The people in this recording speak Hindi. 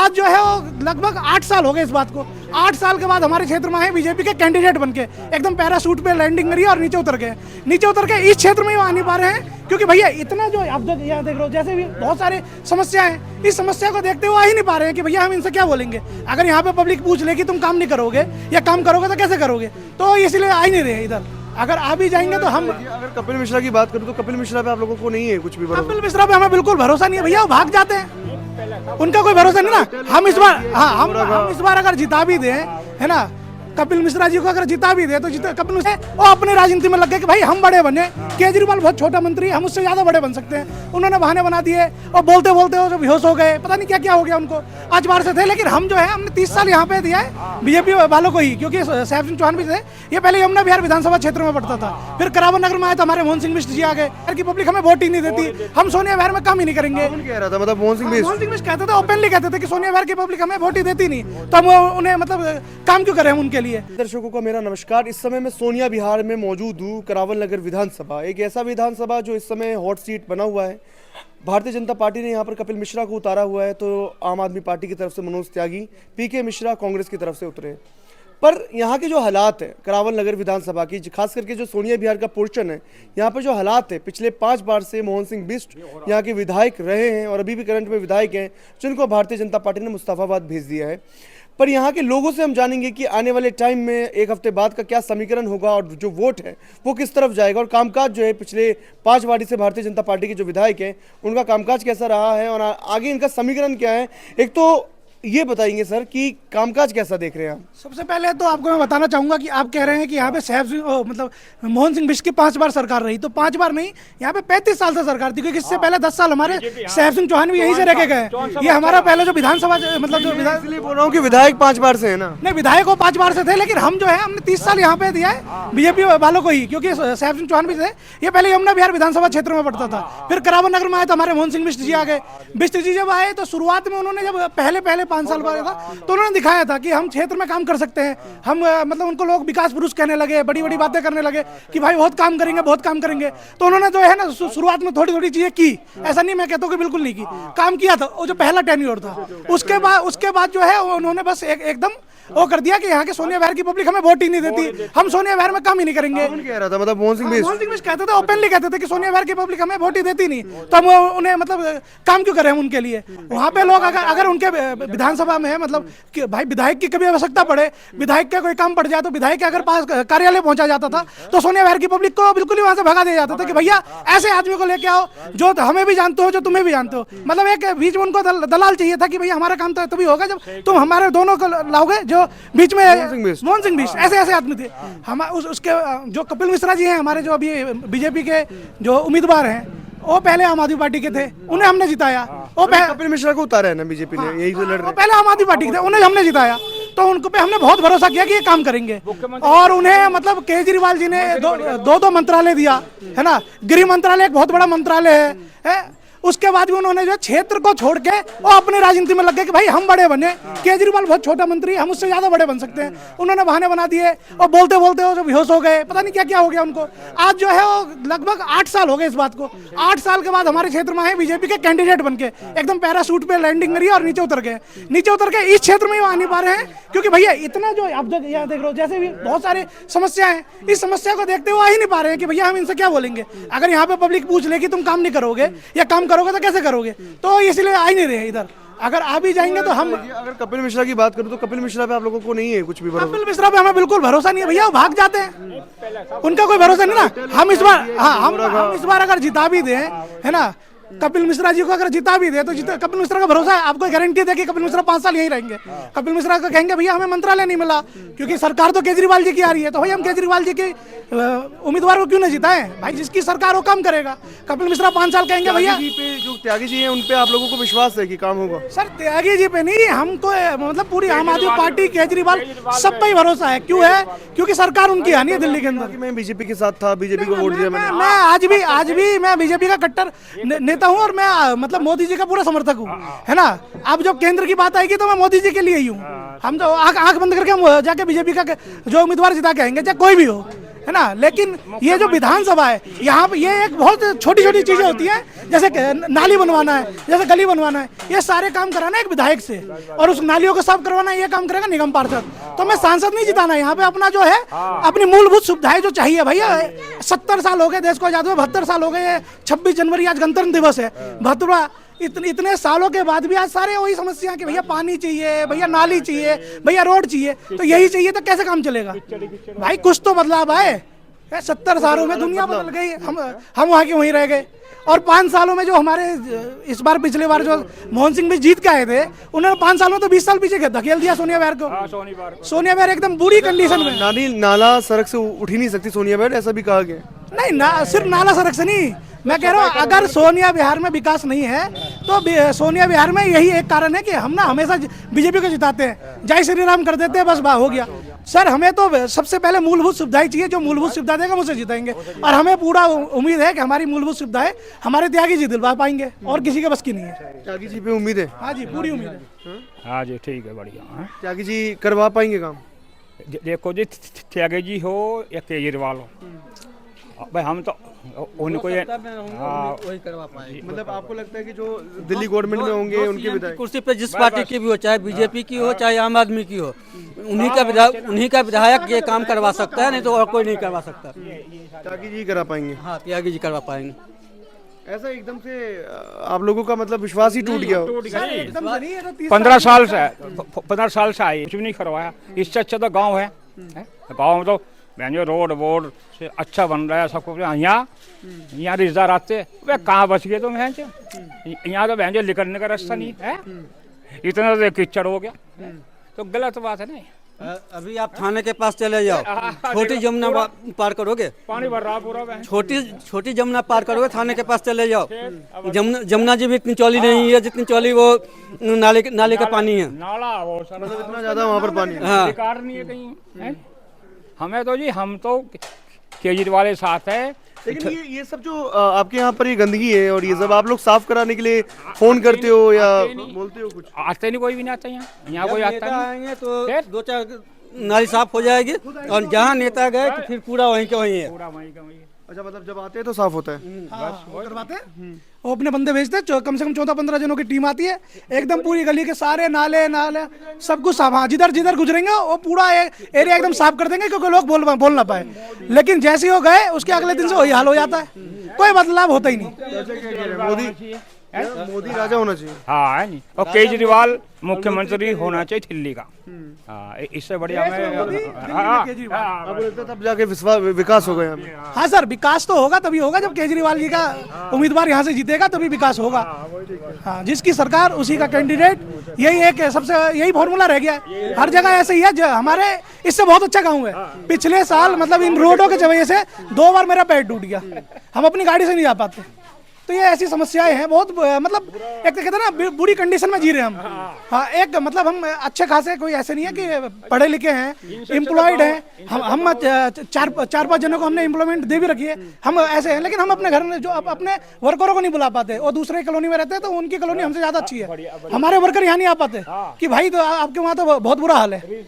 आज जो है वो लगभग 8 साल हो गए इस बात को। 8 साल के बाद हमारे क्षेत्र में आए बीजेपी के कैंडिडेट बनके, एकदम पैराशूट पे लैंडिंग करी और नीचे उतर गए। नीचे उतर के इस क्षेत्र में वो आ नहीं पा रहे हैं क्योंकि भैया इतना जो अब तक यहाँ देख लो, जैसे भी बहुत सारे समस्या हैं, इस समस्या को देखते हुए आ ही नहीं पा रहे हैं कि भैया हम इनसे क्या बोलेंगे। अगर यहाँ पे पब्लिक पूछ ले कि तुम काम नहीं करोगे या काम करोगे तो कैसे करोगे, तो इसलिए आ ही नहीं रहे इधर। अगर आ भी जाएंगे तो हम, अगर कपिल मिश्रा की बात करूं तो कपिल मिश्रा पे आप लोगों को नहीं है कुछ भी भरोसा? कपिल मिश्रा पे हमें बिल्कुल भरोसा नहीं है भैया, वो भाग जाते हैं, उनका कोई भरोसा नहीं ना। हम इस बार, हाँ हम इस बार अगर जिता भी दें, है ना, कपिल मिश्रा जी को अगर जिता भी दे तो कपिल मिश्रा वो अपने राजनीति में लग गए कि भाई हम बड़े बने, केजरीवाल बहुत छोटा मंत्री, हम उससे ज्यादा बड़े बन सकते हैं। उन्होंने बहाने बना दिए और बोलते बोलते वो बेहोश हो गए, पता नहीं क्या क्या हो गया उनको। आज बार से थे, लेकिन हम जो है हमने 30 साल यहाँ पे दिया है बीजेपी वालों को ही, क्योंकि साहेब सिंह चौहान भी थे, ये पहले यमुना बिहार विधानसभा क्षेत्र में पड़ता था, फिर करावन नगर में आए तो हमारे मोहन सिंह बिष्ट जी आ गए की पब्लिक हमें वोट ही नहीं देती, हम सोनिया बिहार में काम ही नहीं करेंगे। कह रहा था मतलब मोहन सिंह बिष्ट कहते थे, ओपनली कहते थे कि सोनिया बिहार की पब्लिक हमें वोट ही देती नहीं, तो हम उन्हें मतलब काम क्यों करें हम उनके लिए। दर्शकों को मेरा नमस्कार। इस समय मैं सोनिया बिहार में मौजूद हूँ, करावल नगर विधानसभा, एक ऐसा विधानसभा जो इस समय हॉट सीट बना हुआ है। भारतीय जनता पार्टी ने यहाँ पर कपिल मिश्रा को उतारा हुआ है, तो आम आदमी पार्टी की तरफ से मनोज त्यागी, पीके मिश्रा कांग्रेस की तरफ से उतरे। पर यहाँ के जो हालात है करावल नगर विधानसभा की, खास करके जो सोनिया बिहार का पोर्शन है, यहाँ पर जो हालात है, पिछले 5 बार से मोहन सिंह बिष्ट यहाँ के विधायक रहे हैं और अभी भी करंट में विधायक हैं, जिनको भारतीय जनता पार्टी ने मुस्तफाबाद भेज दिया है। पर यहाँ के लोगों से हम जानेंगे कि आने वाले टाइम में एक हफ्ते बाद का क्या समीकरण होगा और जो वोट है वो किस तरफ जाएगा, और कामकाज जो है पिछले 5 बारी से भारतीय जनता पार्टी के जो विधायक हैं उनका कामकाज कैसा रहा है और आगे इनका समीकरण क्या है। एक तो ये बताएंगे सर कि कामकाज कैसा देख रहे हैं आप? सबसे पहले तो आपको मैं बताना चाहूंगा कि आप कह रहे हैं कि यहाँ पे साहेब सिंह मतलब मोहन सिंह बिष्ट की 5 बार सरकार रही, तो 5 बार नहीं, यहाँ पे 35 साल से सरकार थी, क्योंकि इससे पहले 10 साल हमारे साहेब सिंह चौहान भी यहीं से रह के गए। ये हमारा पहले जो विधानसभा मतलब जो इसलिए बोल रहा हूँ कि विधायक 5 बार से है ना। नहीं, विधायक वो 5 बार से थे, लेकिन हम जो है हमने 30 साल यहाँ पे दिया है बीजेपी वालों को ही, क्योंकि साहेब सिंह चौहान भी थे, ये पहले यमुना बिहार विधानसभा क्षेत्र में पड़ता था, फिर करावन नगर में आए तो हमारे मोहन सिंह बिष्ट जी आ गए। बिष्ट जी जब आए तो शुरुआत में उन्होंने जब पहले 5 साल बाद था तो उन्होंने दिखाया था कि हम क्षेत्र में काम कर सकते हैं। हम मतलब उनको लोग विकास पुरुष कहने लगे, बड़ी बड़ी बातें करने लगे कि भाई बहुत काम करेंगे, बहुत काम करेंगे। तो उन्होंने जो है ना शुरुआत में थोड़ी थोड़ी चीजें की, ऐसा नहीं मैं कहता हूँ कि बिल्कुल नहीं की, काम किया था। वो जो पहला टेन्योर था, उसके बाद जो है उन्होंने बस एकदम वो कर दिया कि यहाँ के सोनिया बिहार की पब्लिक हमें वोट ही नहीं देती, हम सोनिया बिहार में काम ही नहीं करेंगे। कह रहा था मतलब मोहन सिंह बिष्ट कहते थे, ओपनली कहते थे कि सोनिया बिहार की पब्लिक हमें वोट ही देती नहीं, तो हम उन्हें मतलब काम क्यों करें हम उनके लिए। वहाँ पे लोग अगर उनके विधानसभा में मतलब कि भाई विधायक की कभी आवश्यकता पड़े, विधायक का कोई काम पड़ जाए, तो विधायक के अगर पास कार्यालय पहुंचा जाता था तो सोनिया बिहार की पब्लिक को बिल्कुल ही वहां से भगा दिया जाता था कि भैया ऐसे आदमी को लेके आओ जो हमें भी जानते हो, जो तुम्हें भी जानते हो। मतलब एक बीच में उनको दलाल चाहिए था कि भैया हमारा काम तो तभी होगा जब तुम हमारे दोनों को लाओगे, जो बीच में मोहन सिंह बिष्ट ऐसे आदमी थे। हम उसके जो कपिल मिश्रा जी हैं हमारे, जो अभी बीजेपी के जो उम्मीदवार हैं, वो पहले आम आदमी पार्टी के थे, उन्हें हमने जिताया। वो कपिल मिश्रा को उतारा है ना बीजेपी ने, यही तो लड़ रहे। पहले आम आदमी पार्टी के थे, उन्हें हमने जिताया, तो उनको पे हमने बहुत भरोसा किया कि ये काम करेंगे। और उन्हें मतलब केजरीवाल जी ने दो मंत्रालय दिया, है ना, गृह मंत्रालय एक बहुत बड़ा मंत्रालय है। उसके बाद भी उन्होंने जो क्षेत्र को छोड़ के वो अपने राजनीति में लग गए कि भाई हम बड़े बने, केजरीवाल बहुत छोटा मंत्री, हम उससे ज्यादा बड़े बन सकते हैं। उन्होंने बहाने बना दिए और बोलते बोलते वो बेहोश हो गए, पता नहीं क्या क्या हो गया उनको। आज जो है वो लगभग 8 साल हो गए इस बात को। 8 साल के बाद हमारे क्षेत्र में आए बीजेपी के कैंडिडेट बनके, एकदम पैराशूट पे लैंडिंग करी और नीचे उतर गए। नीचे उतर के इस क्षेत्र में आ नहीं पा रहे हैं क्योंकि भैया इतना जो अब तक यहाँ देख लो, जैसे भी बहुत सारे समस्या हैं, इस समस्या को देखते हुए आ ही नहीं पा रहे हैं कि भैया हम इनसे क्या बोलेंगे। अगर यहाँ पे पब्लिक पूछ ले कि तुम काम नहीं करोगे या काम करोगे तो कैसे करोगे, तो इसलिए आ ही नहीं रहे इधर। अगर आ भी जाएंगे तो हम, अगर कपिल मिश्रा की बात करूं तो कपिल मिश्रा पे आप लोगों को नहीं है कुछ भी भरोसा? कपिल मिश्रा पे हमें बिल्कुल भरोसा नहीं है भैया, वो भाग जाते हैं, उनका कोई भरोसा नहीं ना। हम इस बार, हाँ हम इस बार अगर जिता भी दें, है ना, कपिल मिश्रा जी को अगर जिता भी दे तो कपिल मिश्रा का भरोसा है, आपको गारंटी दे कि कपिल मिश्रा 5 साल यहीं रहेंगे। कपिल मिश्रा को कहेंगे भैया हमें मंत्रालय नहीं मिला, क्योंकि सरकार तो केजरीवाल जी की आ रही है, तो भाई हम केजरीवाल जी के उम्मीदवार को क्यों नहीं जिताएं भाई, जिसकी सरकार वो काम करेगा। कपिल मिश्रा 5 साल कहेंगे भैया। जो त्यागी जी हैं उन पे आप लोगों को विश्वास है कि काम होगा? सर त्यागी जी पे नहीं, हमको मतलब पूरी आम आदमी पार्टी, केजरीवाल, सब पे ही भरोसा है। क्यों है? क्योंकि सरकार उनकी आनी है दिल्ली के अंदर। मैं बीजेपी के साथ था, बीजेपी को वोट दिया मैंने। मैं आज भी मैं बीजेपी का कट्टर नेता हूं और मैं मतलब मोदी जी का पूरा समर्थक हूं, है ना। अब जब केंद्र की बात आएगी तो मैं मोदी जी के लिए ही हूं। हम तो आंख बंद करके हम जाके बीजेपी का जो उम्मीदवार जिता के आएंगे, चाहे कोई भी हो, है ना। लेकिन ये जो विधानसभा है, यहाँ पे ये एक बहुत छोटी छोटी चीजें होती हैं, जैसे नाली बनवाना है, जैसे गली बनवाना है, ये सारे काम कराना है एक विधायक से, और उस नालियों को साफ करवाना ये काम करेगा निगम पार्षद। तो मैं सांसद नहीं जिताना, यहाँ पे अपना जो है अपनी मूलभूत सुविधाएं जो चाहिए भैया। 70 साल हो गए देश को आजाद हुए, 72 साल हो गए, 26 जनवरी आज गणतंत्र दिवस है, 72 इतने सालों के बाद भी आज सारे वही समस्या कि भैया पानी चाहिए, भैया नाली चाहिए, भैया रोड चाहिए, तो यही चाहिए तो कैसे काम चलेगा भाई। कुछ तो बदलाव आए। 70 सालों में दुनिया बदल गई, हम वहाँ के वहीं रह गए। और 5 सालों में जो हमारे इस बार पिछले बार जो मोहन सिंह भी जीत के आए थे, उन्होंने 5 साल में तो 20 साल पीछे धकेल दिया सोनिया बहर को। सोनिया बहर एकदम बुरी कंडीशन में, नाला सड़क से उठ ही नहीं सकती सोनिया बहर, ऐसा भी कहा गया। नहीं ना, सिर्फ नाला सड़क से नहीं, मैं कह रहा हूँ अगर सोनिया बिहार में विकास नहीं है तो सोनिया बिहार में यही एक कारण है कि हम ना हमेशा बीजेपी को जिताते हैं, जय श्री राम कर देते हैं, बस हो गया। सर हमें तो सबसे पहले मूलभूत सुविधाएं चाहिए, जो मूलभूत सुविधा देगा मुझे जिताएंगे, और हमें पूरा उम्मीद है कि हमारी मूलभूत सुविधाएं हमारे त्यागी जी दिलवा पाएंगे, और किसी के बस की नहीं है। त्यागी जी पे उम्मीद है? हाँ जी, पूरी उम्मीद है। हाँ जी, ठीक है, बढ़िया। त्यागी जी करवा पाएंगे काम? देखो जी, त्यागी जी हो या केजरीवाल हो, भाई हम तो उनको वही करवा पाएंगे। मतलब आपको लगता है कि जो दिल्ली गवर्नमेंट में होंगे उनके विधायक कुर्सी पे जिस पार्टी की भी हो, चाहे बीजेपी की हो चाहे आम आदमी की हो, उन्हीं का विधायक ये काम करवा सकता है, नहीं तो और कोई नहीं करवा सकता। त्यागी जी करा पाएंगे? हाँ, त्यागी जी करवा पाएंगे। ऐसा एकदम से आप लोगों का मतलब विश्वास ही टूट गया हो? 15 साल से आए, कुछ भी नहीं करवाया। इससे अच्छा तो गाँव है, गाँव में तो जो रोड वोड से अच्छा बन रहा है सब कुछ। यहाँ रिश्तेदार आते, वे कहाँ बच गए तुम? यहाँ तो जो निकलने का रास्ता नहीं है, इतना तो कीचड़ हो गया, तो गलत बात है। नहीं, अभी आप थाने के पास चले जाओ, छोटी जमुना पार करोगे, पानी भर रहा पूरा, छोटी जमुना पार करोगे, थाने के पास चले जाओ, जमुना जी भी इतनी चौली नहीं है जितनी चौली वो नाले का पानी है। नाला वो मतलब इतना ज्यादा वहाँ पर पानी हाँ। बेकार नहीं है कहीं। हमें तो जी, हम तो केजरीवाल के साथ है। लेकिन ये सब जो आपके यहाँ पर ये गंदगी है और ये सब आप लोग साफ कराने के लिए फोन करते हो या बोलते हो कुछ? आते नहीं, कोई भी नहीं आता यहाँ कोई आता नहीं। आएंगे तो 2-4 नाली साफ हो जाएगी, और जहाँ नेता गए तो फिर पूरा वहीं के वहीं है। पूरा वहीं का वहीं। अच्छा, मतलब जब आते हैं तो साफ होता है? वो करवाते हैं, वो अपने बंदे भेजते हैं, कम से कम 14-15 जनों की टीम आती है, एकदम पूरी गली के सारे नाले सब कुछ साफ, हाँ जिधर गुजरेंगे वो पूरा एरिया एकदम साफ कर देंगे, क्योंकि लोग बोल ना पाए। लेकिन जैसे ही हो गए उसके अगले दिन से वही हाल हो जाता है, कोई बदलाव होता ही नहीं। मोदी राजा होना चाहिए। हाँ है नहीं, और केजरीवाल मुख्यमंत्री होना चाहिए दिल्ली का। हाँ, इससे बढ़िया आपको लगता है तब जाके विकास होगा यहाँ पे? हाँ सर, विकास तो होगा, तभी होगा जब केजरीवाल जी का उम्मीदवार यहाँ से जीतेगा, तभी विकास होगा। हाँ, जिसकी सरकार उसी का कैंडिडेट, यही एक सबसे यही फॉर्मूला रह गया है। हर जगह ऐसे ही है। हमारे इससे बहुत अच्छा गाँव है। पिछले साल मतलब इन रोडों के वजह से 2 बार मेरा पैर टूट गया, हम अपनी गाड़ी से नहीं जा पाते। तो ये ऐसी समस्याएं हैं बहुत, मतलब एक तो कहते हैं ना बुरी कंडीशन में जी रहे हम। हाँ, एक मतलब हम अच्छे खासे, कोई ऐसे नहीं है कि पढ़े लिखे हैं, एम्प्लॉयड हैं, हम 4-5 जनों को हमने एम्प्लॉयमेंट दे भी रखी है, हम ऐसे हैं। लेकिन हम अपने घर में जो अपने वर्करों को नहीं बुला पाते, और दूसरे कॉलोनी में रहते हैं तो उनकी कॉलोनी हमसे ज्यादा अच्छी है, हमारे वर्कर यहाँ नहीं आ पाते कि भाई तो आपके वहाँ तो बहुत बुरा हाल है।